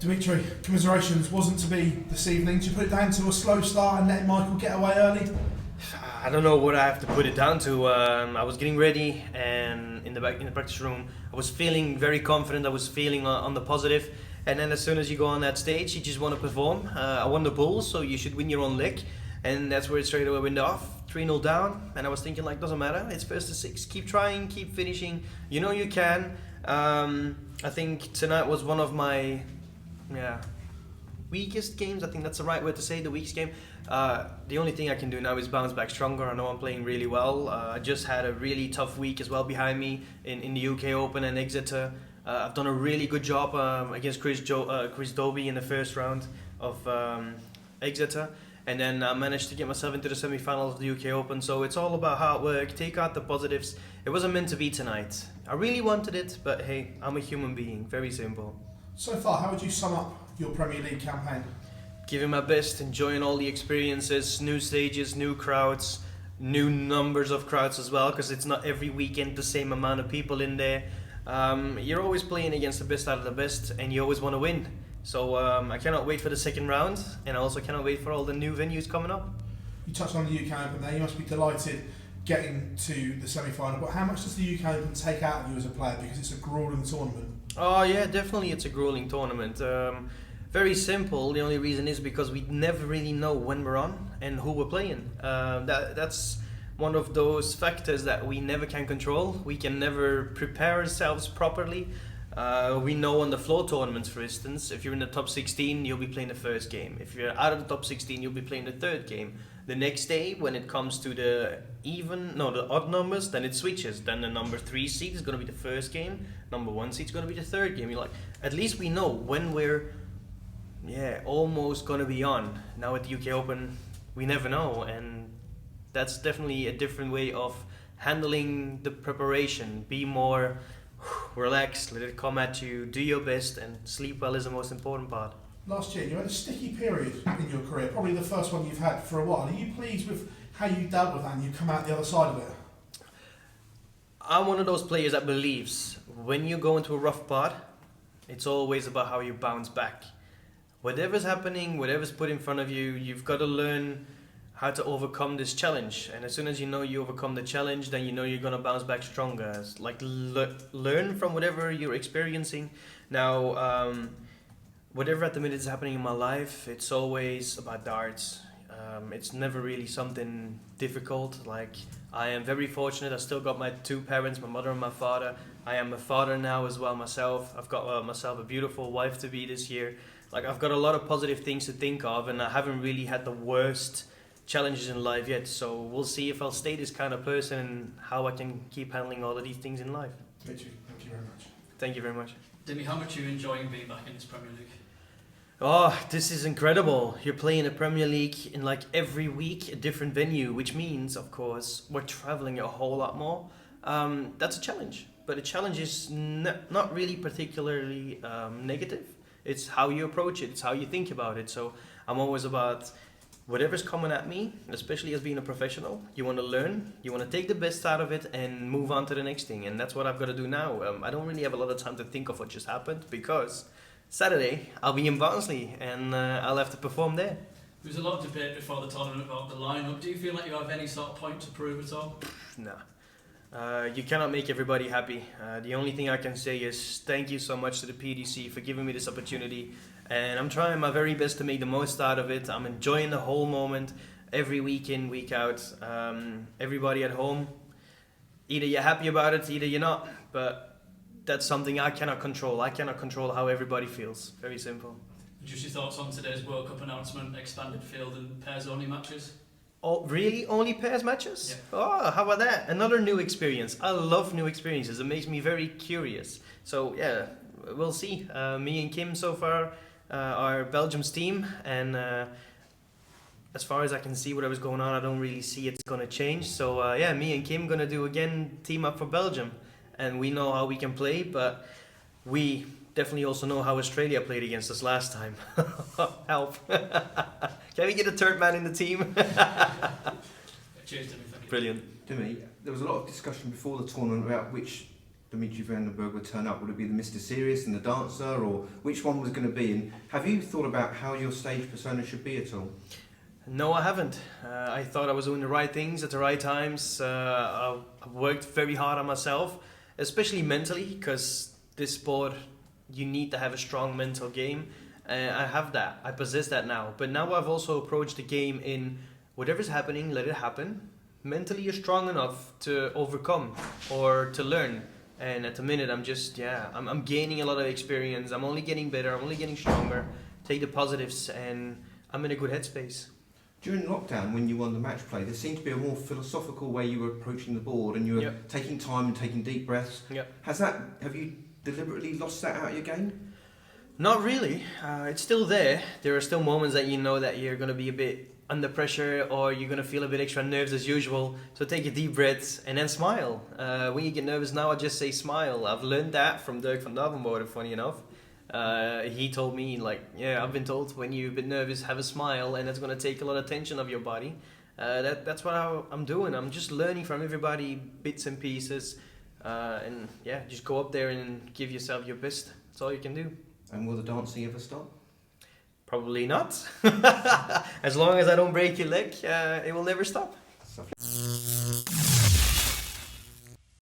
Dimitri, commiserations, wasn't to be this evening. Did you put it down to a slow start and letting Michael get away early? I don't know what I have to put it down to. I was getting ready, and in the practice room, I was feeling very confident. I was feeling on the positive. And then as soon as you go on that stage, you just want to perform. I won the pool, so you should win your own lick. And that's where it straight away went off. 3-0 down, and I was thinking, like, doesn't matter. It's first to 6. Keep trying, keep finishing. You know you can. I think tonight was one of my weakest games. I think that's the right word to say, the weakest game. The only thing I can do now is bounce back stronger. I know I'm playing really well. I just had a really tough week as well behind me in the UK Open and Exeter. I've done a really good job against Chris Dobie in the first round of Exeter. And then I managed to get myself into the semi-finals of the UK Open. So it's all about hard work, take out the positives. It wasn't meant to be tonight. I really wanted it, but hey, I'm a human being. Very simple. So far, how would you sum up your Premier League campaign? Giving my best, enjoying all the experiences, new stages, new crowds, new numbers of crowds as well, because it's not every weekend the same amount of people in there. You're always playing against the best out of the best, and you always want to win. So I cannot wait for the second round, and I also cannot wait for all the new venues coming up. You touched on the UK Open there. You must be delighted getting to the semi-final, but how much does the UK Open take out of you as a player, because it's a gruelling tournament? Oh yeah, definitely it's a gruelling tournament. Very simple. The only reason is because we never really know when we're on and who we're playing. That's one of those factors that we never can control. We can never prepare ourselves properly. We know on the floor tournaments, for instance, if you're in the top 16, you'll be playing the first game. If you're out of the top 16, you'll be playing the third game. The next day, when it comes to the odd numbers, then it switches. Then the number 3 seed is going to be the first game. Number 1 seed is going to be the third game. You're like, at least we know when we're almost going to be on. Now at the UK Open, we never know. And that's definitely a different way of handling the preparation. Be more relax, let it come at you, do your best, and sleep well is the most important part. Last year you had a sticky period in your career, probably the first one you've had for a while. Are you pleased with how you dealt with that and you come out the other side of it? I'm one of those players that believes when you go into a rough part, it's always about how you bounce back. Whatever's happening, whatever's put in front of you, you've got to learn how to overcome this challenge. And as soon as you know you overcome the challenge, then you know you're going to bounce back stronger. It's like learn from whatever you're experiencing. Now, whatever at the minute is happening in my life, it's always about darts. It's never really something difficult. Like, I am very fortunate. I still got my 2 parents, my mother and my father. I am a father now as well myself. I've got myself a beautiful wife to be this year. Like, I've got a lot of positive things to think of, and I haven't really had the worst challenges in life yet, so we'll see if I'll stay this kind of person and how I can keep handling all of these things in life. Dimitri, thank you very much. Thank you very much. Dimi, how much are you enjoying being back in this Premier League? Oh, this is incredible. You're playing the Premier League in like every week, a different venue, which means, of course, we're traveling a whole lot more. That's a challenge, but the challenge is not really particularly negative. It's how you approach it, it's how you think about it. So I'm always about whatever's coming at me, especially as being a professional, you want to learn, you want to take the best out of it and move on to the next thing. And that's what I've got to do now. I don't really have a lot of time to think of what just happened, because Saturday I'll be in Barnsley and I'll have to perform there. There was a lot of debate before the tournament about the lineup. Do you feel like you have any sort of point to prove at all? No. You cannot make everybody happy. The only thing I can say is thank you so much to the PDC for giving me this opportunity. And I'm trying my very best to make the most out of it. I'm enjoying the whole moment, every week in, week out. Everybody at home, either you're happy about it, either you're not. But that's something I cannot control. I cannot control how everybody feels. Very simple. Just your thoughts on today's World Cup announcement, expanded field and pairs-only matches? Oh, really? Only pairs matches? Yeah. Oh, how about that? Another new experience. I love new experiences. It makes me very curious. So, yeah, we'll see. Me and Kim so far are Belgium's team. And as far as I can see whatever's going on, I don't really see it's going to change. So, yeah, me and Kim going to do, again, team up for Belgium. And we know how we can play, but we definitely also know how Australia played against us last time. Help. Can we get a third man in the team? Cheers, Dimi. Thank you. Brilliant. Dimi, there was a lot of discussion before the tournament about which Dimitri van den Bergh would turn up? Would it be the Mr. Serious and the dancer, or which one was going to be? And have you thought about how your stage persona should be at all? No, I haven't. I thought I was doing the right things at the right times. I've worked very hard on myself, especially mentally, because this sport, you need to have a strong mental game. I have that. I possess that now. But now I've also approached the game in whatever's happening, let it happen. Mentally, you're strong enough to overcome or to learn. And at the minute, I'm gaining a lot of experience. I'm only getting better. I'm only getting stronger. Take the positives, and I'm in a good headspace. During lockdown, when you won the match play, there seemed to be a more philosophical way you were approaching the board, and you were taking time and taking deep breaths. Yep. Have you deliberately lost that out of your game? Not really. It's still there. There are still moments that you know that you're going to be a bit under pressure, or you're going to feel a bit extra nervous as usual. So take a deep breath and then smile. When you get nervous now, I just say smile. I've learned that from Bergh van den Bergh, funny enough. He told me, I've been told when you're a bit nervous, have a smile, and that's going to take a lot of tension off your body. That's what I'm doing. I'm just learning from everybody, bits and pieces, just go up there and give yourself your best. That's all you can do. And will the dancing ever stop? Probably not. As long as I don't break your leg, it will never stop.